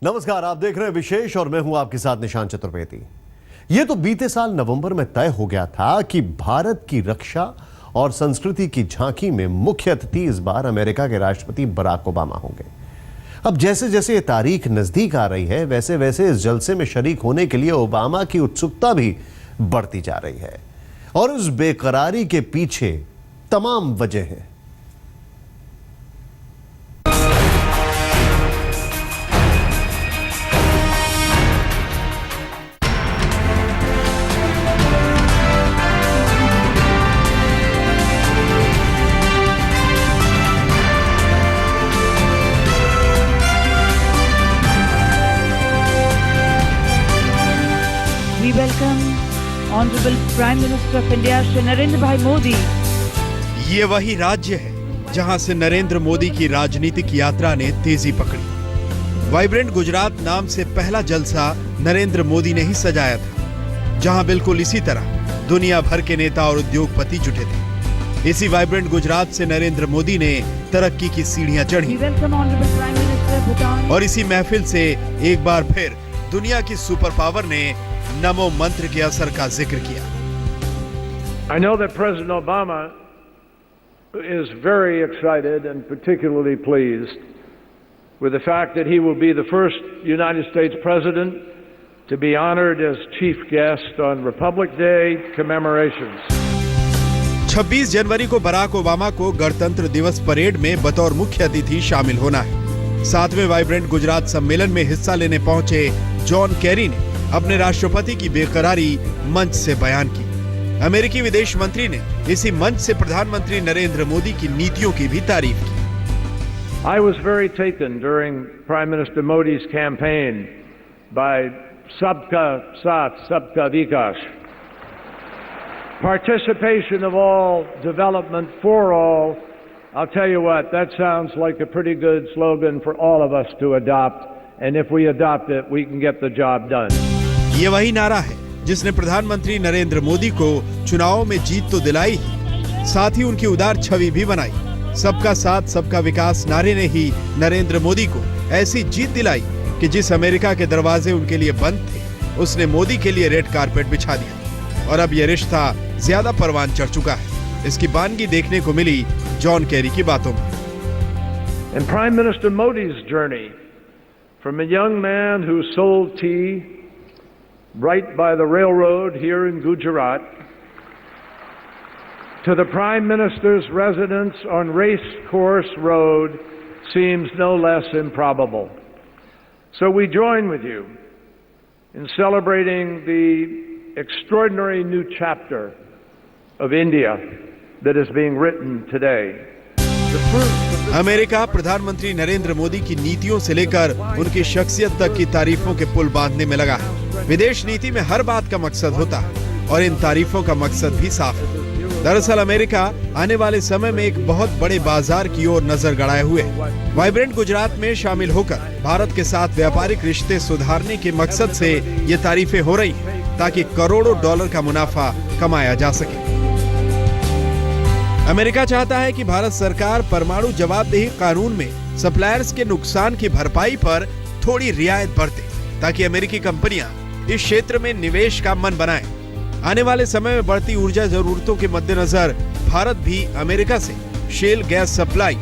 नमस्कार, आप देख रहे हैं विशेष और मैं हूं आपके साथ निशान चतुर्वेदी। यह तो बीते साल नवंबर में तय हो गया था कि भारत की रक्षा और संस्कृति की झांकी में मुख्य अतिथि इस बार अमेरिका के राष्ट्रपति बराक ओबामा होंगे। अब जैसे जैसे ये तारीख नजदीक आ रही है, वैसे वैसे इस जलसे में शरीक होने के लिए ओबामा की उत्सुकता भी बढ़ती जा रही है और उस बेकरारी के पीछे तमाम वजह है। We welcome Honorable Prime Minister of India, Shri Narendra Bhai Modi. ये वही राज्य है जहां से नरेंद्र मोदी की राजनीतिक यात्रा ने तेजी पकड़ी। वाइब्रेंट गुजरात नाम से पहला जलसा नरेंद्र मोदी ने ही सजाया था, जहां बिल्कुल इसी तरह दुनिया भर के नेता और उद्योगपति जुटे थे। इसी वाइब्रेंट गुजरात से नरेंद्र मोदी ने तरक्की की सीढ़ियां चढ़ी We welcome Honorable Prime Minister of Bhutan. और इसी महफिल से एक बार फिर दुनिया की सुपर पावर ने नमो मंत्र के असर का जिक्र किया। I know that President Obama is very excited and particularly pleased with the fact that he will be the first United States president to be honored as chief guest on Republic Day commemorations. 26 जनवरी को Barack Obama को गणतंत्र दिवस parade में बतौर मुख्य अतिथि शामिल होना है। 7वें वाइब्रेंट गुजरात सम्मेलन में हिस्सा लेने पहुंचे जॉन केरी ने अपने राष्ट्रपति की बेकरारी मंच से बयान की। अमेरिकी विदेश मंत्री ने इसी मंच से प्रधानमंत्री नरेंद्र मोदी की नीतियों की भी तारीफ की। I was very taken during Prime Minister Modi's campaign by Sabka Saath, Sabka Vikas. Participation of all, development for all. I'll tell you what, that sounds like a pretty good slogan for all of us to adopt. And if we adopt it, we can get the job done. ये वही नारा है जिसने प्रधानमंत्री नरेंद्र मोदी को चुनावों में जीत तो दिलाई ही, साथ ही उनकी उदार छवि भी बनाई। सबका साथ सबका विकास नारे ने ही नरेंद्र मोदी को ऐसी जीत दिलाई कि जिस अमेरिका के दरवाजे उनके लिए बंद थे, उसने मोदी के लिए रेड कारपेट बिछा दिया और अब यह रिश्ता ज्यादा परवान चढ़ चुका है। इसकी बानगी देखने को मिली जॉन केरी की बातों में। And Prime Minister Modi's journey from a young man who sold tea right by the railroad here in Gujarat to the Prime Minister's residence on Race Course Road seems no less improbable. So we join with you in celebrating the extraordinary new chapter of India that is being written today. America प्रधानमंत्री नरेंद्र मोदी की नीतियों से लेकर उनकी शख्सियत तक की तारीफों के पुल बांधने में लगा है। विदेश नीति में हर बात का मकसद होता है और इन तारीफों का मकसद भी साफ है। दरअसल अमेरिका आने वाले समय में एक बहुत बड़े बाजार की ओर नजर गड़ाए हुए है। वाइब्रेंट गुजरात में शामिल होकर भारत के साथ व्यापारिक रिश्ते सुधारने के मकसद से ये तारीफें हो रही हैं, ताकि करोड़ों डॉलर का मुनाफा कमाया जा सके। अमेरिका चाहता है कि भारत सरकार परमाणु जवाबदेही कानून में सप्लायर्स के नुकसान की भरपाई पर थोड़ी रियायत बरते, ताकि अमेरिकी कंपनियां इस क्षेत्र में निवेश का मन बनाएं। आने वाले समय में बढ़ती ऊर्जा जरूरतों के मद्देनजर भारत भी अमेरिका से शेल गैस सप्लाई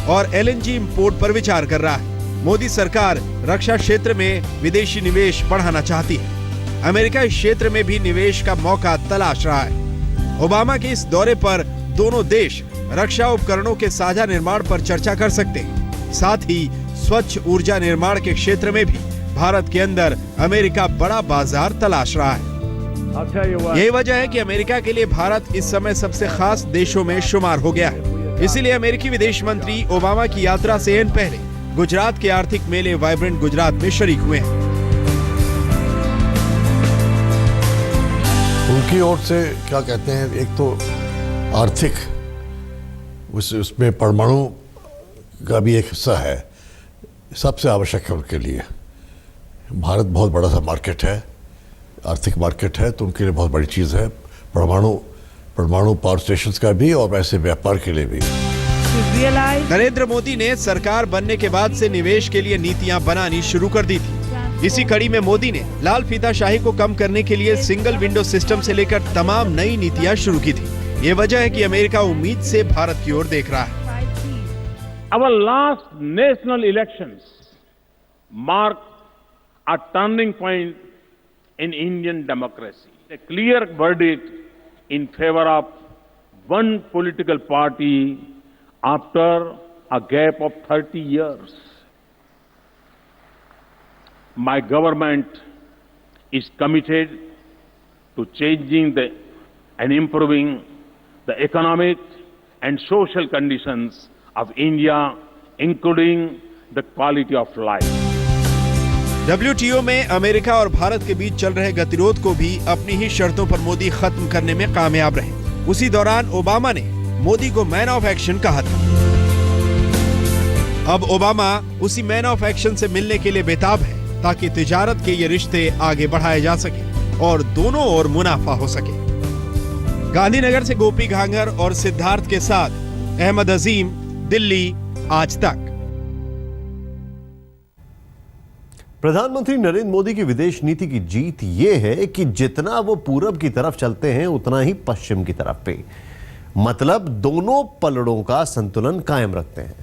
और LNG इंपोर्ट पर विचार कर रहा है। मोदी सरकार रक्षा क्षेत्र में विदेशी निवेश बढ़ाना चाहती है। अमेरिका इस क्षेत्र में भी निवेश का मौका तलाश रहा है। ओबामा के इस दौरे पर दोनों देश रक्षा उपकरणों के साझा निर्माण पर चर्चा कर सकते हैं। साथ ही स्वच्छ ऊर्जा निर्माण के क्षेत्र में भी भारत के अंदर अमेरिका बड़ा बाजार तलाश रहा है। यही वजह है कि अमेरिका के लिए भारत इस समय सबसे खास देशों में शुमार हो गया है। इसीलिए अमेरिकी विदेश मंत्री ओबामा की यात्रा से पहले गुजरात के आर्थिक मेले वाइब्रेंट गुजरात में शरीक हुए हैं। उनकी ओर से क्या कहते हैं, एक तो आर्थिक, उसमें परमाणु का भी एक हिस्सा है, सबसे आवश्यक है उनके लिए। भारत बहुत बड़ा सा मार्केट है, आर्थिक मार्केट है, तो उनके लिए बहुत बड़ी चीज़ है परमाणु पावर स्टेशंस का भी और वैसे व्यापार के लिए भी। नरेंद्र मोदी ने सरकार बनने के बाद से निवेश के लिए नीतियां बनानी शुरू कर दी थी। इसी कड़ी में मोदी ने लाल फीताशाही को कम करने के लिए सिंगल विंडो सिस्टम से लेकर तमाम नई नीतियां शुरू की थी। ये वजह है कि अमेरिका उम्मीद से भारत की ओर देख रहा है। Our last national elections mark a turning point in Indian democracy. A clear verdict in favor of one political party after a gap of 30 years. My government is committed to changing and improving the economic and social conditions of India, including the quality of life. WTO में America और भारत के बीच चल रहे गतिरोध को भी अपनी ही शर्तों पर मोदी खत्म करने में कामयाब रहे। उसी दौरान ओबामा ने मोदी को मैन ऑफ एक्शन कहा था। अब ओबामा उसी मैन ऑफ एक्शन से मिलने के लिए बेताब है ताकि तिजारत के ये रिश्ते आगे बढ़ाए जा सके और दोनों ओर मुनाफा हो सके। गांधीनगर से गोपी घांगर और सिद्धार्थ के साथ अहमद अजीम, दिल्ली, आज तक। प्रधानमंत्री नरेंद्र मोदी की विदेश नीति की जीत यह है कि जितना वो पूरब की तरफ चलते हैं उतना ही पश्चिम की तरफ पे, मतलब दोनों पलड़ों का संतुलन कायम रखते हैं।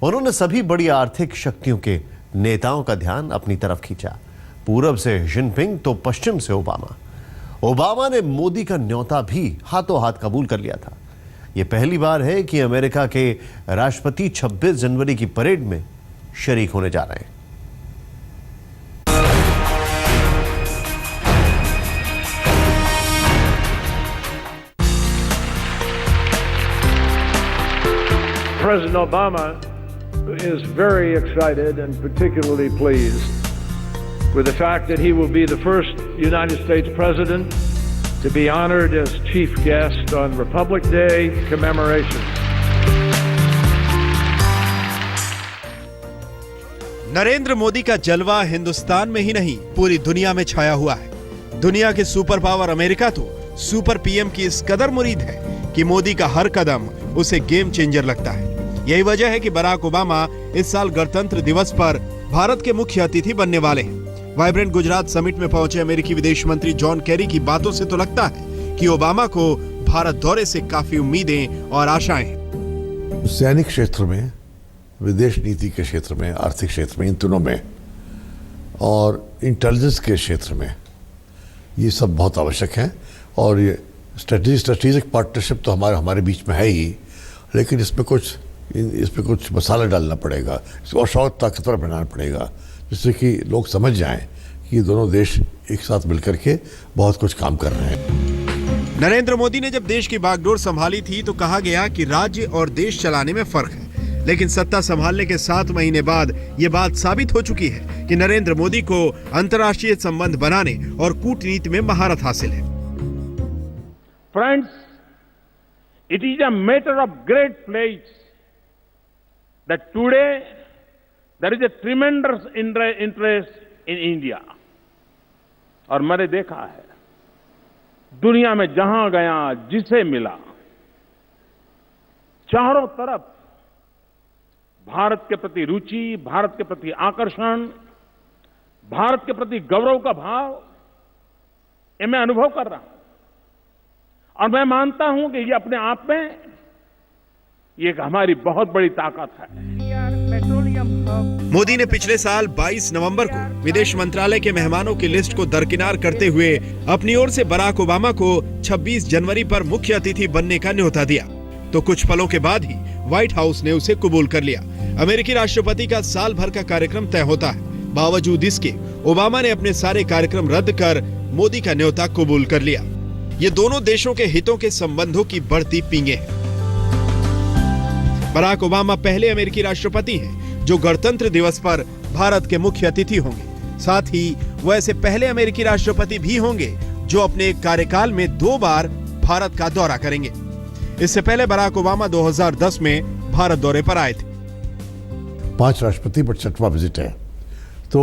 उन्होंने सभी बड़ी आर्थिक शक्तियों के नेताओं का ध्यान अपनी तरफ खींचा, पूरब से जिनपिंग तो पश्चिम से ओबामा। ओबामा ने मोदी का न्योता भी हाथों हाथ कबूल कर लिया था। यह पहली बार है कि अमेरिका के राष्ट्रपति 26 जनवरी की परेड में शरीक होने जा रहे हैं। President Obama is very excited and particularly pleased with the fact that he will be the first United States president to be honored as chief guest on Republic Day commemorations. Narendra Modi का जलवा हिंदुस्तान में ही नहीं पूरी दुनिया में छाया हुआ है। दुनिया के सुपर पावर अमेरिका तो सुपर पीएम की इस कदर मुरीद है कि मोदी का हर कदम उसे गेम चेंजर लगता है। यही वजह है कि बराक ओबामा इस साल गणतंत्र दिवस पर भारत के मुख्य अतिथि बनने वाले हैं। वाइब्रेंट गुजरात समिट में पहुंचे अमेरिकी विदेश मंत्री जॉन केरी की बातों से तो लगता है कि ओबामा को भारत दौरे से काफी उम्मीदें और आशाएं हैं। सैनिक क्षेत्र में, विदेश नीति के क्षेत्र में, आर्थिक क्षेत्र में, इन तीनों में और इंटेलिजेंस के क्षेत्र में ये सब बहुत आवश्यक है। और ये स्ट्रेटेजिक पार्टनरशिप तो हमारे बीच में है ही, लेकिन इसमें कुछ मसाला डालना पड़ेगा, इसको और ताकतवर बनाना पड़ेगा, जिससे कि लोग समझ जाएं कि दोनों देश एक साथ मिलकर के बहुत कुछ काम कर रहे हैं। नरेंद्र मोदी ने जब देश की बागडोर संभाली थी तो कहा गया कि राज्य और देश चलाने में फर्क है, लेकिन सत्ता संभालने के 7 महीने बाद ये बात साबित हो चुकी है कि नरेंद्र मोदी को अंतर्राष्ट्रीय संबंध बनाने और कूटनीति में महारत हासिल है। Friends, it is a matter of great place that today there is a tremendous interest in India. और मैंने देखा है दुनिया में जहां गया, जिसे मिला, चारों तरफ भारत के प्रति रुचि, भारत के प्रति आकर्षण, भारत के प्रति गौरव का भाव, ये मैं अनुभव कर रहा हूं। और मैं मानता हूं कि ये अपने आप में ये एक हमारी बहुत बड़ी ताकत है। मोदी ने पिछले साल 22 नवंबर को विदेश मंत्रालय के मेहमानों की लिस्ट को दरकिनार करते हुए अपनी ओर से बराक ओबामा को 26 जनवरी पर मुख्य अतिथि बनने का न्योता दिया, तो कुछ पलों के बाद ही व्हाइट हाउस ने उसे कबूल कर लिया। अमेरिकी राष्ट्रपति का साल भर का कार्यक्रम तय होता है। बावजूद इसके ओबामा ने अपने सारे कार्यक्रम रद्द कर मोदी का न्योता कबूल कर लिया। ये दोनों देशों के हितों के संबंधों की बढ़ती पींगे हैं। बराक ओबामा पहले अमेरिकी राष्ट्रपति हैं जो गणतंत्र दिवस पर भारत के मुख्य अतिथि होंगे। साथ ही वो ऐसे पहले अमेरिकी राष्ट्रपति भी होंगे जो अपने कार्यकाल में 2 बार भारत का दौरा करेंगे। इससे पहले बराक ओबामा 2010 में भारत दौरे पर आए थे। 5 राष्ट्रपति पर 6वां विजिट है। तो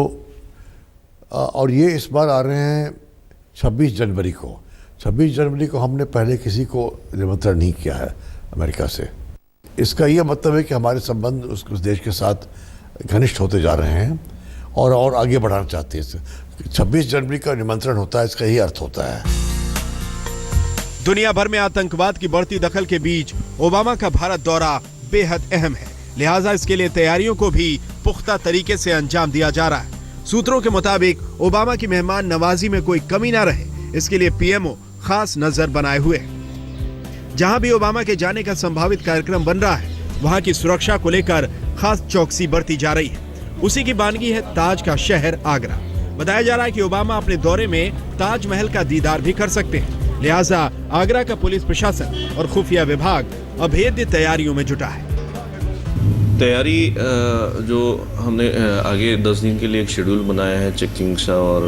और ये इस बार आ रहे हैं 26 जनवरी को। 26 जनवरी को हमने पहले किसी को निमंत्रण नहीं किया है अमेरिका से। इसका यह मतलब है कि हमारे संबंध उस देश के साथ घनिष्ठ होते जा रहे हैं और आगे बढ़ाना चाहती है। 26 जनवरी का निमंत्रण होता है, इसका यही अर्थ होता है। दुनिया भर में आतंकवाद की बढ़ती दखल के बीच ओबामा का भारत दौरा बेहद अहम है, लिहाजा इसके लिए तैयारियों को भी पुख्ता तरीके से अंजाम दिया जा रहा है। सूत्रों के मुताबिक ओबामा की मेहमान नवाजी में कोई कमी ना रहे, इसके लिए पीएमओ खास नजर बनाए हुए है। जहां भी ओबामा के जाने का संभावित कार्यक्रम बन रहा है, वहां की सुरक्षा को लेकर खास चौकसी बरती जा रही है। उसी की बानगी है ताज का शहर आगरा। बताया जा रहा है कि ओबामा अपने दौरे में ताजमहल का दीदार भी कर सकते हैं, लिहाजा आगरा का पुलिस प्रशासन और खुफिया विभाग अभेद्य तैयारियों में जुटा है। तैयारी जो हमने आगे 10 दिन के लिए एक शेड्यूल बनाया है चेकिंग्स का और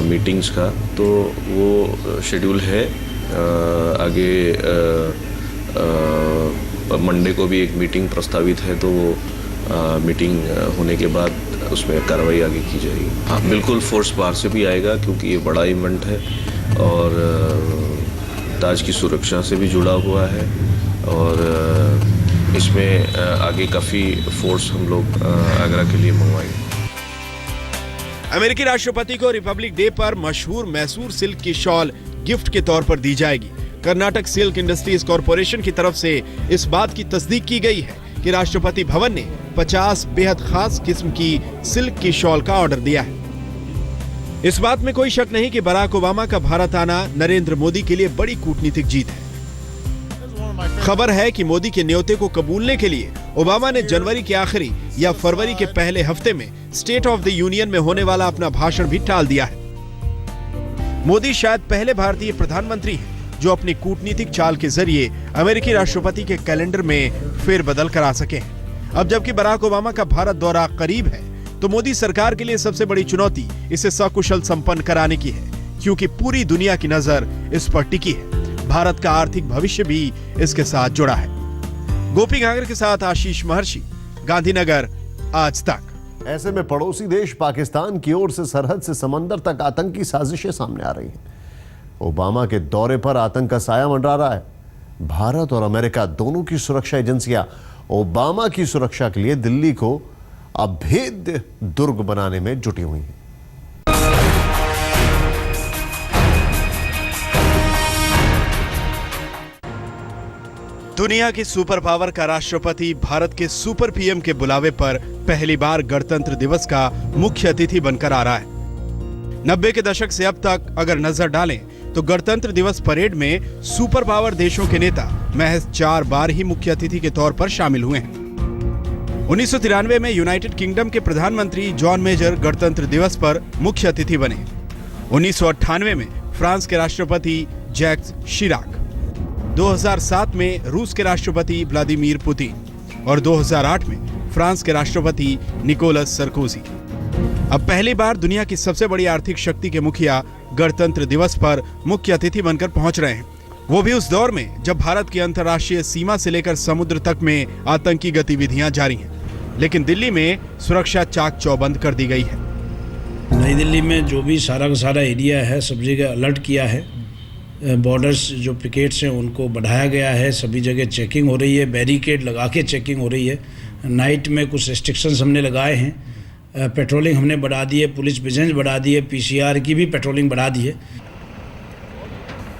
मीटिंग्स का, तो वो शेड्यूल है। आगे मंडे को भी एक मीटिंग प्रस्तावित है, तो वो मीटिंग होने के बाद उसमें कार्रवाई आगे की जाएगी। हाँ, बिल्कुल फोर्स बाहर से भी आएगा क्योंकि ये बड़ा इवेंट है और ताज की सुरक्षा से भी जुड़ा हुआ है और इसमें आगे काफ़ी फोर्स हम लोग आगरा के लिए मंगवाएंगे। अमेरिकी राष्ट्रपति को रिपब्लिक डे पर मशहूर मैसूर सिल्क की शॉल गिफ्ट के तौर पर दी जाएगी। कर्नाटक सिल्क इंडस्ट्रीज कॉरपोरेशन की तरफ से इस बात की तस्दीक की गई है कि राष्ट्रपति भवन ने 50 बेहद खास किस्म की सिल्क की शॉल का ऑर्डर दिया है। इस बात में कोई शक नहीं कि बराक ओबामा का भारत आना नरेंद्र मोदी के लिए बड़ी कूटनीतिक जीत है। खबर है कि मोदी के न्योते को कबूलने के लिए ओबामा ने जनवरी के आखिरी या फरवरी के पहले हफ्ते में स्टेट ऑफ द यूनियन में होने वाला अपना भाषण भी टाल दिया है। मोदी शायद पहले भारतीय प्रधानमंत्री हैं जो अपनी कूटनीतिक चाल के जरिए अमेरिकी राष्ट्रपति के कैलेंडर में फेरबदल करा सके हैं। अब जबकि बराक ओबामा का भारत दौरा करीब है, तो मोदी सरकार के लिए सबसे बड़ी चुनौती इसे सकुशल संपन्न कराने की है, क्योंकि पूरी दुनिया की नजर इस पर टिकी है। भारत का आर्थिक भविष्य भी इसके साथ जुड़ा है। गोपी घांगर के साथ आशीष महर्षि, गांधीनगर, आज तक। ऐसे में पड़ोसी देश पाकिस्तान की ओर से सरहद से समंदर तक आतंकी साजिशें सामने आ रही हैं। ओबामा के दौरे पर आतंक का साया मंडरा रहा है। भारत और अमेरिका दोनों की सुरक्षा एजेंसियां ओबामा की सुरक्षा के लिए दिल्ली को अभेद्य दुर्ग बनाने में जुटी हुई हैं। दुनिया की सुपर पावर का राष्ट्रपति भारत के सुपर पीएम के बुलावे पर पहली बार गणतंत्र दिवस का मुख्य अतिथि बनकर आ रहा है। 90 के दशक से अब तक अगर नजर डालें तो गणतंत्र दिवस परेड में सुपर पावर देशों के नेता महज 4 बार ही मुख्य अतिथि के तौर पर शामिल हुए हैं। 1993 में यूनाइटेड किंगडम के प्रधानमंत्री जॉन मेजर गणतंत्र दिवस पर मुख्य अतिथि बने। 1998 में फ्रांस के राष्ट्रपति जैक्स शिराक, 2007 में रूस के राष्ट्रपति व्लादिमीर पुतिन और 2008 में फ्रांस के राष्ट्रपति निकोलस सरकोजी। अब पहली बार दुनिया की सबसे बड़ी आर्थिक शक्ति के मुखिया गणतंत्र दिवस पर मुख्य अतिथि बनकर पहुंच रहे हैं, वो भी उस दौर में जब भारत की अंतर्राष्ट्रीय सीमा से लेकर समुद्र तक में आतंकी गतिविधियां जारी हैं। लेकिन दिल्ली में सुरक्षा चाक चौबंद कर दी गई है। नई दिल्ली में जो भी सारा का सारा एरिया है, सब जगह अलर्ट किया है। बॉर्डर्स जो पिकेट्स हैं उनको बढ़ाया गया है, सभी जगह चेकिंग हो रही है, बैरिकेड लगा के चेकिंग हो रही है। नाइट में कुछ रेस्ट्रिक्शंस हमने लगाए हैं, पेट्रोलिंग हमने बढ़ा दी है, पुलिस विजिलेंस बढ़ा दी है, पीसीआर की भी पेट्रोलिंग बढ़ा दी है।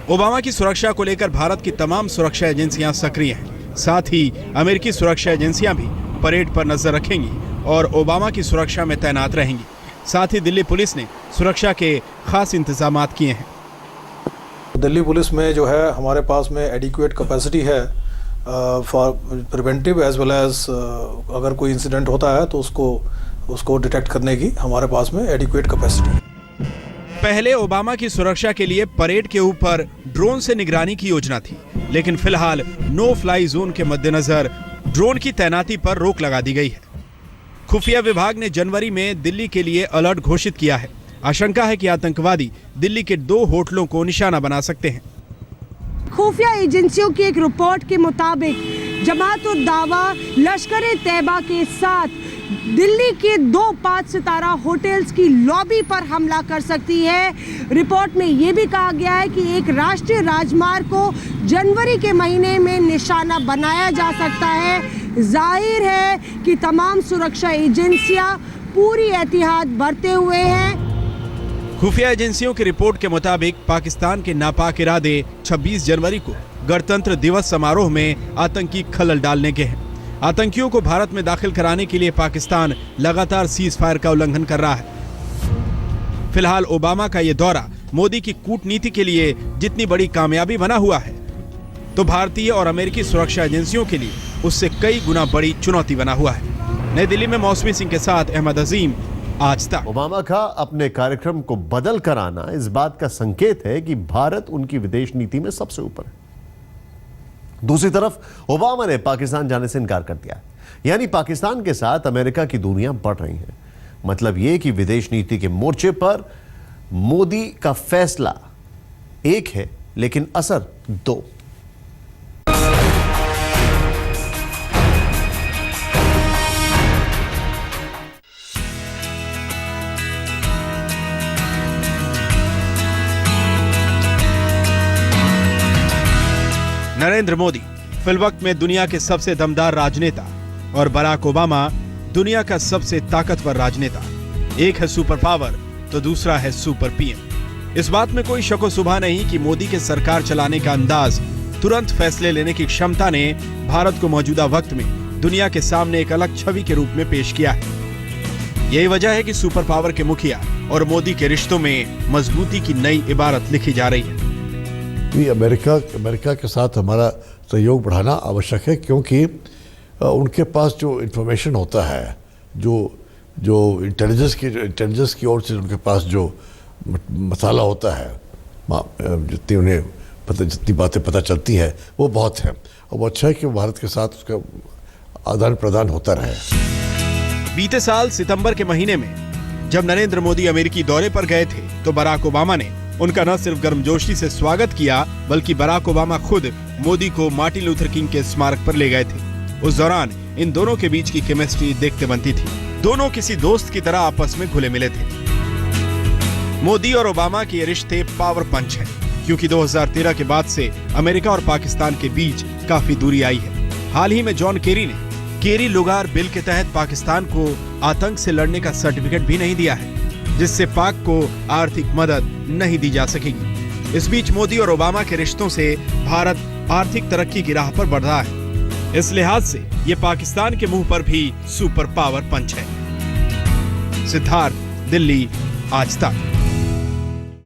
ओबामा की सुरक्षा को लेकर भारत की तमाम सुरक्षा एजेंसियां सक्रिय हैं। साथ ही अमेरिकी सुरक्षा एजेंसियां भी परेड पर नजर रखेंगी और ओबामा की सुरक्षा में तैनात रहेंगी। साथ ही दिल्ली पुलिस ने सुरक्षा के खास इंतजाम किए हैं। दिल्ली पुलिस में जो है हमारे पास में एडिक्वेट कैपेसिटी है for preventive as well as अगर कोई इंसिडेंट होता है तो उसको डिटेक्ट करने की हमारे पास में एडिक्वेट कैपेसिटी है। पहले ओबामा की सुरक्षा के लिए परेड के ऊपर ड्रोन से निगरानी की योजना थी, लेकिन फिलहाल नो फ्लाई जोन के मद्देनजर ड्रोन की तैनाती पर रोक लगा दी गई है। खुफिया विभाग ने जनवरी में दिल्ली के लिए अलर्ट घोषित किया है। आशंका है कि आतंकवादी दिल्ली के 2 होटलों को निशाना बना सकते हैं। खुफिया एजेंसियों की एक रिपोर्ट के मुताबिक जमात-उद-दावा लश्कर-ए-तैयबा के साथ दिल्ली के 2 5 सितारा होटल्स की लॉबी पर हमला कर सकती है। रिपोर्ट में ये भी कहा गया है कि एक राष्ट्रीय राजमार्ग को जनवरी के महीने में निशाना बनाया जा सकता है। जाहिर है कि तमाम सुरक्षा एजेंसियां पूरी एहतियात बरते हुए हैं। खुफिया एजेंसियों की रिपोर्ट के मुताबिक पाकिस्तान के नापाक इरादे 26 जनवरी को गणतंत्र दिवस समारोह में आतंकी खलल डालने के हैं। आतंकियों को भारत में दाखिल कराने के लिए पाकिस्तान लगातार सीज फायर का उल्लंघन कर रहा है। फिलहाल ओबामा का यह दौरा मोदी की कूटनीति के लिए जितनी बड़ी कामयाबी बना हुआ है, तो भारतीय और अमेरिकी सुरक्षा एजेंसियों के लिए उससे कई गुना बड़ी चुनौती बना हुआ है। नई दिल्ली में मौसमी सिंह के साथ अहमद अजीम, आज तक। ओबामा का अपने कार्यक्रम को बदल कर आना इस बात का संकेत है कि भारत उनकी विदेश नीति में सबसे ऊपर है। दूसरी तरफ ओबामा ने पाकिस्तान जाने से इनकार कर दिया, यानी पाकिस्तान के साथ अमेरिका की दूरियां बढ़ रही हैं। मतलब यह कि विदेश नीति के मोर्चे पर मोदी का फैसला एक है, लेकिन असर दो। नरेंद्र मोदी फिलवक्त में दुनिया के सबसे दमदार राजनेता और बराक ओबामा दुनिया का सबसे ताकतवर राजनेता। एक है सुपर पावर तो दूसरा है सुपर पीएम। इस बात में कोई शको शुबा नहीं कि मोदी के सरकार चलाने का अंदाज, तुरंत फैसले लेने की क्षमता ने भारत को मौजूदा वक्त में दुनिया के सामने एक अलग छवि के रूप में पेश किया है। यही वजह है कि सुपर पावर के मुखिया और मोदी के रिश्तों में मजबूती की नई इबारत लिखी जा रही है। अमेरिका के साथ हमारा सहयोग बढ़ाना आवश्यक है, क्योंकि उनके पास जो इंफॉर्मेशन होता है, जो इंटेलिजेंस की ओर से उनके पास जो मसाला होता है, जितनी बातें पता चलती हैं वो बहुत है, और वो अच्छा है कि भारत के साथ उसका आदान प्रदान होता रहे। बीते साल सितंबर के महीने में जब नरेंद्र मोदी अमेरिकी दौरे पर गए थे, तो बराक ओबामा ने उनका न सिर्फ गर्मजोशी से स्वागत किया, बल्कि बराक ओबामा खुद मोदी को मार्टिन लूथर किंग के स्मारक पर ले गए थे। उस दौरान इन दोनों के बीच की केमिस्ट्री देखते बनती थी। दोनों किसी दोस्त की तरह आपस में घुले मिले थे। मोदी और ओबामा के ये रिश्ते पावर पंच हैं, क्योंकि 2013 के बाद से अमेरिका और पाकिस्तान के बीच काफी दूरी आई है। हाल ही में जॉन केरी ने केरी लुगार बिल के तहत पाकिस्तान को आतंक से लड़ने का सर्टिफिकेट भी नहीं दिया है, जिससे पाक को आर्थिक मदद नहीं दी जा सकेगी। इस बीच मोदी और ओबामा के रिश्तों से भारत आर्थिक तरक्की की राह पर बढ़ रहा है। इस लिहाज से ये पाकिस्तान के मुंह पर भी सुपर पावर पंच है। सिद्धार्थ, दिल्ली, आज तक।